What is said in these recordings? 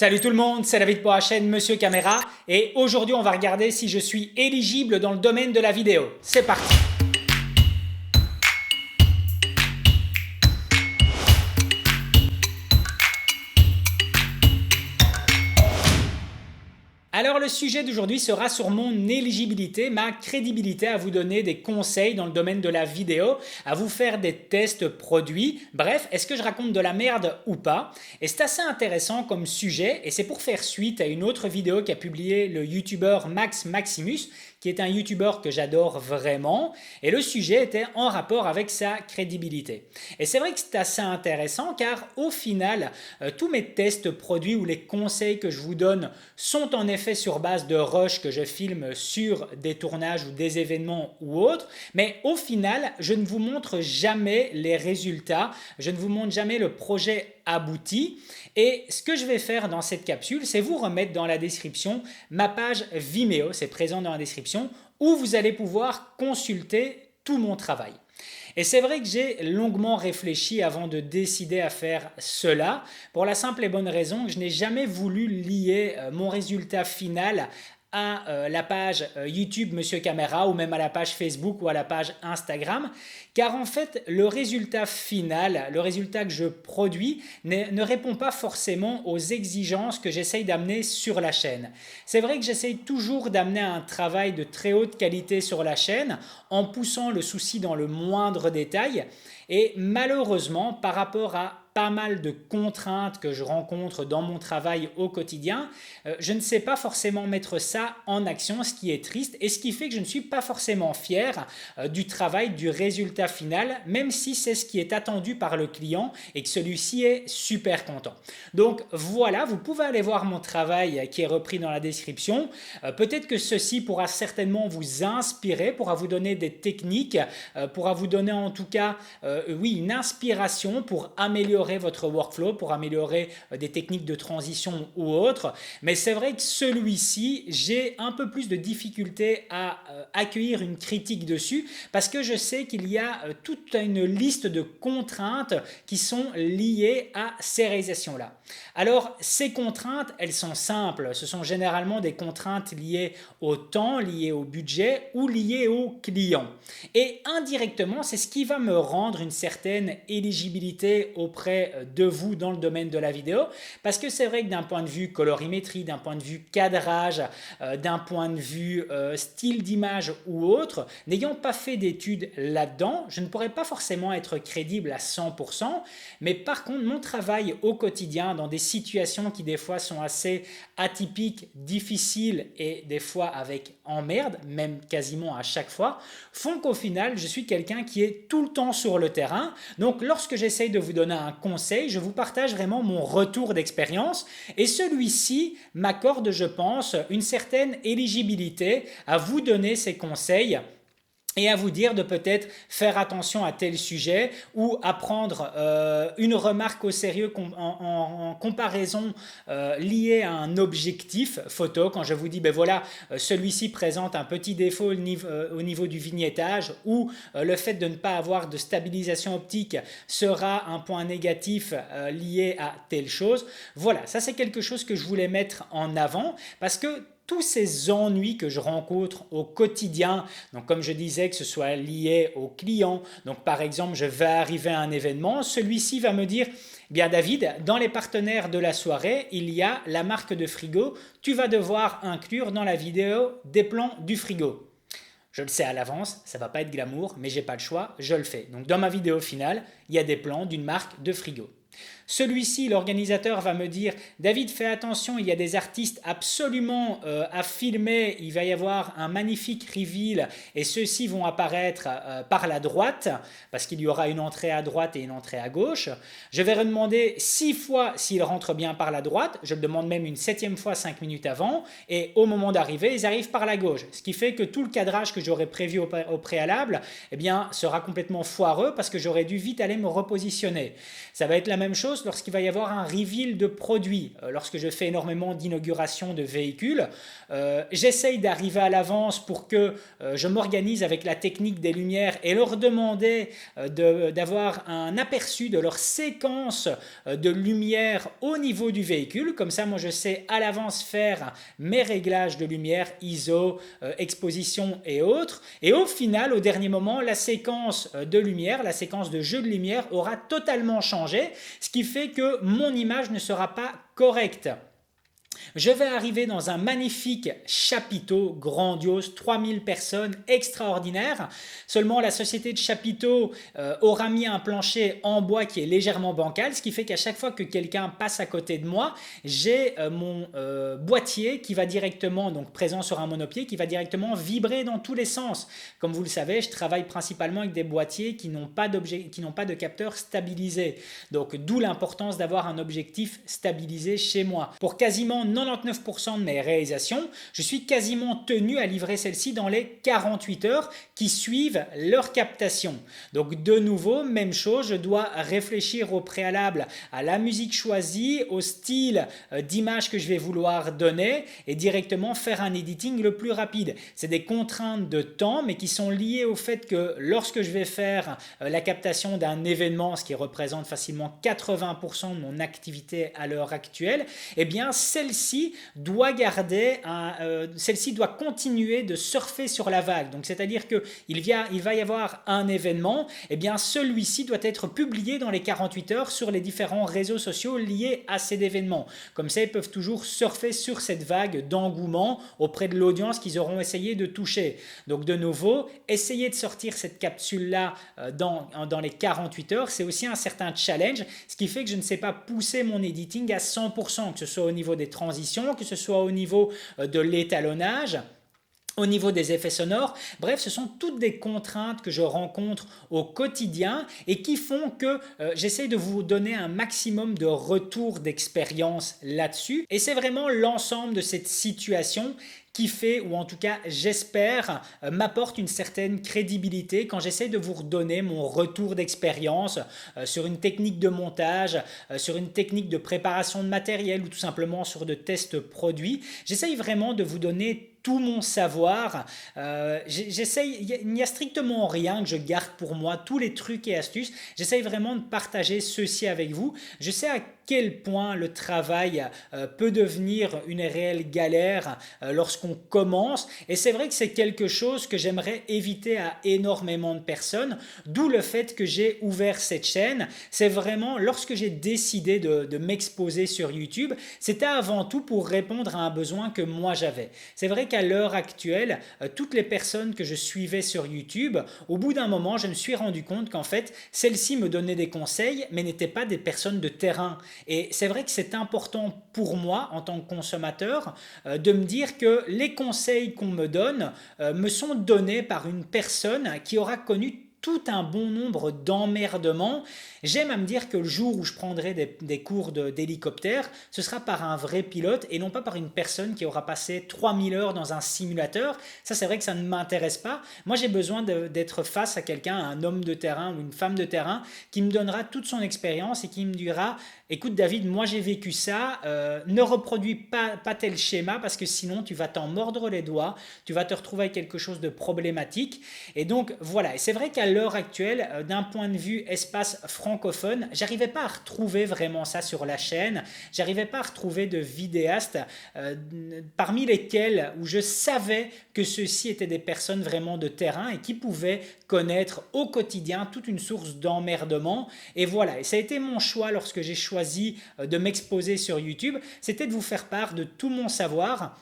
Salut tout le monde, c'est David pour la chaîne Monsieur Caméra et aujourd'hui on va regarder si je suis éligible dans le domaine de la vidéo. C'est parti! Alors le sujet d'aujourd'hui sera sur mon éligibilité, ma crédibilité à vous donner des conseils dans le domaine de la vidéo, à vous faire des tests produits. Bref, est-ce que je raconte de la merde ou pas? Et c'est assez intéressant comme sujet et c'est pour faire suite à une autre vidéo qu'a publié le youtubeur Max Maximus, qui est un youtubeur que j'adore vraiment, et le sujet était en rapport avec sa crédibilité. Et c'est vrai que c'est assez intéressant car au final, tous mes tests produits ou les conseils que je vous donne sont en effet sur base de rush que je filme sur des tournages ou des événements ou autres, mais au final, je ne vous montre jamais les résultats, je ne vous montre jamais le projet abouti. Et ce que je vais faire dans cette capsule, c'est vous remettre dans la description ma page Vimeo, c'est présent dans la description, où vous allez pouvoir consulter tout mon travail. Et c'est vrai que j'ai longuement réfléchi avant de décider à faire cela, pour la simple et bonne raison que je n'ai jamais voulu lier mon résultat final à la page YouTube Monsieur Caméra ou même à la page Facebook ou à la page Instagram, car en fait le résultat final, le résultat que je produis ne répond pas forcément aux exigences que j'essaye d'amener sur la chaîne. C'est vrai que j'essaye toujours d'amener un travail de très haute qualité sur la chaîne en poussant le souci dans le moindre détail et malheureusement par rapport à pas mal de contraintes que je rencontre dans mon travail au quotidien, je ne sais pas forcément mettre ça en action, ce qui est triste et ce qui fait que je ne suis pas forcément fier du travail, du résultat final, même si c'est ce qui est attendu par le client et que celui-ci est super content. Donc voilà, vous pouvez aller voir mon travail qui est repris dans la description. Peut-être que ceci pourra certainement vous inspirer, pourra vous donner des techniques, pourra vous donner en tout cas oui, une inspiration pour améliorer votre workflow, pour améliorer des techniques de transition ou autres. Mais c'est vrai que celui-ci, j'ai un peu plus de difficulté à accueillir une critique dessus parce que je sais qu'il y a toute une liste de contraintes qui sont liées à ces réalisations-là. Alors, ces contraintes, elles sont simples. Ce sont généralement des contraintes liées au temps, liées au budget ou liées au client. Et indirectement, c'est ce qui va me rendre une certaine éligibilité auprès de vous dans le domaine de la vidéo, parce que c'est vrai que d'un point de vue colorimétrie, d'un point de vue cadrage, d'un point de vue style d'image ou autre, n'ayant pas fait d'études là-dedans, je ne pourrais pas forcément être crédible à 100%, mais par contre mon travail au quotidien dans des situations qui des fois sont assez atypiques, difficiles et des fois avec emmerde, même quasiment à chaque fois, font qu'au final je suis quelqu'un qui est tout le temps sur le terrain. Donc lorsque j'essaye de vous donner un conseil, je vous partage vraiment mon retour d'expérience et celui-ci m'accorde, je pense, une certaine éligibilité à vous donner ces conseils et à vous dire de peut-être faire attention à tel sujet ou à prendre une remarque au sérieux en comparaison liée à un objectif photo. Quand je vous dis, ben voilà, celui-ci présente un petit défaut au niveau du vignettage ou le fait de ne pas avoir de stabilisation optique sera un point négatif lié à telle chose. Voilà, ça c'est quelque chose que je voulais mettre en avant parce que tous ces ennuis que je rencontre au quotidien, donc comme je disais que ce soit lié au client, donc par exemple je vais arriver à un événement, celui-ci va me dire bien David, dans les partenaires de la soirée, il y a la marque de frigo, tu vas devoir inclure dans la vidéo des plans du frigo. Je le sais à l'avance, ça ne va pas être glamour, mais je n'ai pas le choix, je le fais. Donc dans ma vidéo finale, il y a des plans d'une marque de frigo. Celui-ci, l'organisateur va me dire « David, fais attention, il y a des artistes absolument à filmer, il va y avoir un magnifique reveal et ceux-ci vont apparaître par la droite parce qu'il y aura une entrée à droite et une entrée à gauche. Je vais redemander 6 fois s'ils rentrent bien par la droite, je le demande même une 7e fois 5 minutes avant et au moment d'arriver, ils arrivent par la gauche. Ce qui fait que tout le cadrage que j'aurais prévu au préalable eh bien, sera complètement foireux parce que j'aurais dû vite aller me repositionner. Ça va être la même chose chose lorsqu'il va y avoir un reveal de produit. Lorsque je fais énormément d'inauguration de véhicules, j'essaye d'arriver à l'avance pour que je m'organise avec la technique des lumières et leur demander d'avoir un aperçu de leur séquence de lumière au niveau du véhicule. Comme ça, moi, je sais à l'avance faire mes réglages de lumière, ISO, exposition et autres. Et au final, au dernier moment, la séquence de lumière, la séquence de jeu de lumière aura totalement changé, ce qui fait que mon image ne sera pas correcte. Je vais arriver dans un magnifique chapiteau grandiose, 3000 personnes, extraordinaire. Seulement la société de chapiteau aura mis un plancher en bois qui est légèrement bancal, ce qui fait qu'à chaque fois que quelqu'un passe à côté de moi, j'ai mon boîtier qui va directement, donc présent sur un monopied, qui va directement vibrer dans tous les sens. Comme vous le savez, je travaille principalement avec des boîtiers qui n'ont pas de capteur stabilisé. Donc d'où l'importance d'avoir un objectif stabilisé chez moi. Pour quasiment 99% de mes réalisations, je suis quasiment tenu à livrer celles-ci dans les 48 heures qui suivent leur captation. Donc de nouveau, même chose, je dois réfléchir au préalable à la musique choisie, au style d'image que je vais vouloir donner et directement faire un editing le plus rapide. C'est des contraintes de temps mais qui sont liées au fait que lorsque je vais faire la captation d'un événement, ce qui représente facilement 80% de mon activité à l'heure actuelle, eh bien celle-ci doit continuer de surfer sur la vague. Donc c'est-à-dire qu'il va y avoir un événement, eh bien celui-ci doit être publié dans les 48 heures sur les différents réseaux sociaux liés à cet événement. Comme ça, ils peuvent toujours surfer sur cette vague d'engouement auprès de l'audience qu'ils auront essayé de toucher. Donc de nouveau, essayer de sortir cette capsule-là dans les 48 heures, c'est aussi un certain challenge, ce qui fait que je ne sais pas pousser mon editing à 100%, que ce soit au niveau des transitions, que ce soit au niveau de l'étalonnage, au niveau des effets sonores. Bref, ce sont toutes des contraintes que je rencontre au quotidien et qui font que j'essaie de vous donner un maximum de retour d'expérience là-dessus. Et c'est vraiment l'ensemble de cette situation qui fait, ou en tout cas j'espère, m'apporte une certaine crédibilité quand j'essaie de vous redonner mon retour d'expérience sur une technique de montage, sur une technique de préparation de matériel ou tout simplement sur de tests produits. J'essaye vraiment de vous donner tout mon savoir. Il n'y a strictement rien que je garde pour moi, tous les trucs et astuces. J'essaye vraiment de partager ceci avec vous. Je sais à quel point le travail peut devenir une réelle galère lorsqu'on commence. Et c'est vrai que c'est quelque chose que j'aimerais éviter à énormément de personnes, d'où le fait que j'ai ouvert cette chaîne. C'est vraiment, lorsque j'ai décidé de m'exposer sur YouTube, c'était avant tout pour répondre à un besoin que moi j'avais. C'est vrai qu'à l'heure actuelle, toutes les personnes que je suivais sur YouTube, au bout d'un moment, je me suis rendu compte qu'en fait, celles-ci me donnaient des conseils, mais n'étaient pas des personnes de terrain. Et c'est vrai que c'est important pour moi, en tant que consommateur, de me dire que les conseils qu'on me donne me sont donnés par une personne qui aura connu tout un bon nombre d'emmerdements. J'aime à me dire que le jour où je prendrai des cours d'hélicoptère, ce sera par un vrai pilote et non pas par une personne qui aura passé 3000 heures dans un simulateur. Ça, c'est vrai que ça ne m'intéresse pas. Moi, j'ai besoin d'être face à quelqu'un, un homme de terrain ou une femme de terrain, qui me donnera toute son expérience et qui me dira: écoute David, moi j'ai vécu ça, ne reproduis pas tel schéma parce que sinon tu vas t'en mordre les doigts, tu vas te retrouver avec quelque chose de problématique. Et donc voilà, et c'est vrai qu'à l'heure actuelle, d'un point de vue espace francophone, j'arrivais pas à retrouver vraiment ça sur la chaîne, j'arrivais pas à retrouver de vidéastes parmi lesquels où je savais que ceux-ci étaient des personnes vraiment de terrain et qui pouvaient connaître au quotidien toute une source d'emmerdement. Et voilà, et ça a été mon choix lorsque j'ai choisi de m'exposer sur YouTube, c'était de vous faire part de tout mon savoir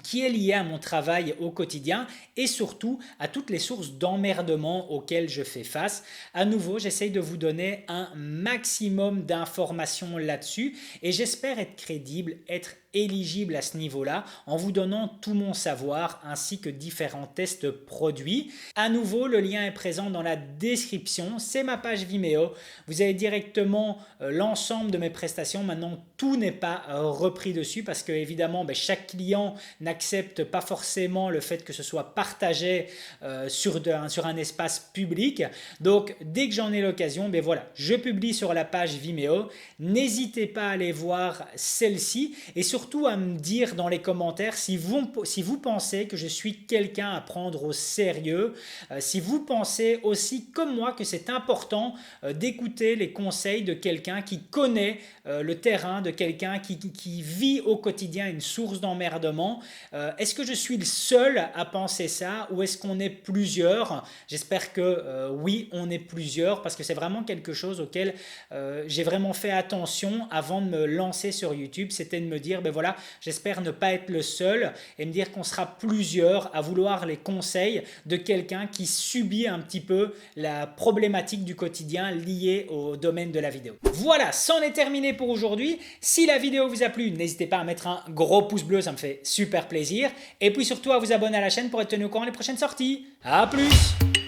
qui est lié à mon travail au quotidien et surtout à toutes les sources d'emmerdement auxquelles je fais face. À nouveau, j'essaye de vous donner un maximum d'informations là-dessus et j'espère être crédible, être éligible à ce niveau-là en vous donnant tout mon savoir ainsi que différents tests produits. À nouveau, le lien est présent dans la description, c'est ma page Vimeo. Vous avez directement l'ensemble de mes prestations. Maintenant, tout n'est pas repris dessus parce que évidemment, chaque client n'acceptent pas forcément le fait que ce soit partagé sur un espace public. Donc dès que j'en ai l'occasion, ben voilà, je publie sur la page Vimeo. N'hésitez pas à aller voir celle-ci et surtout à me dire dans les commentaires si vous pensez que je suis quelqu'un à prendre au sérieux, si vous pensez aussi comme moi que c'est important d'écouter les conseils de quelqu'un qui connaît le terrain, de quelqu'un qui vit au quotidien une source d'emmerdement. Est-ce que je suis le seul à penser ça ou est-ce qu'on est plusieurs? J'espère que oui, on est plusieurs parce que c'est vraiment quelque chose auquel j'ai vraiment fait attention avant de me lancer sur YouTube. C'était de me dire, ben voilà, j'espère ne pas être le seul et me dire qu'on sera plusieurs à vouloir les conseils de quelqu'un qui subit un petit peu la problématique du quotidien liée au domaine de la vidéo. Voilà, c'en est terminé pour aujourd'hui. Si la vidéo vous a plu, n'hésitez pas à mettre un gros pouce bleu, ça me fait super plaisir. Et puis surtout à vous abonner à la chaîne pour être tenu au courant des prochaines sorties. A plus!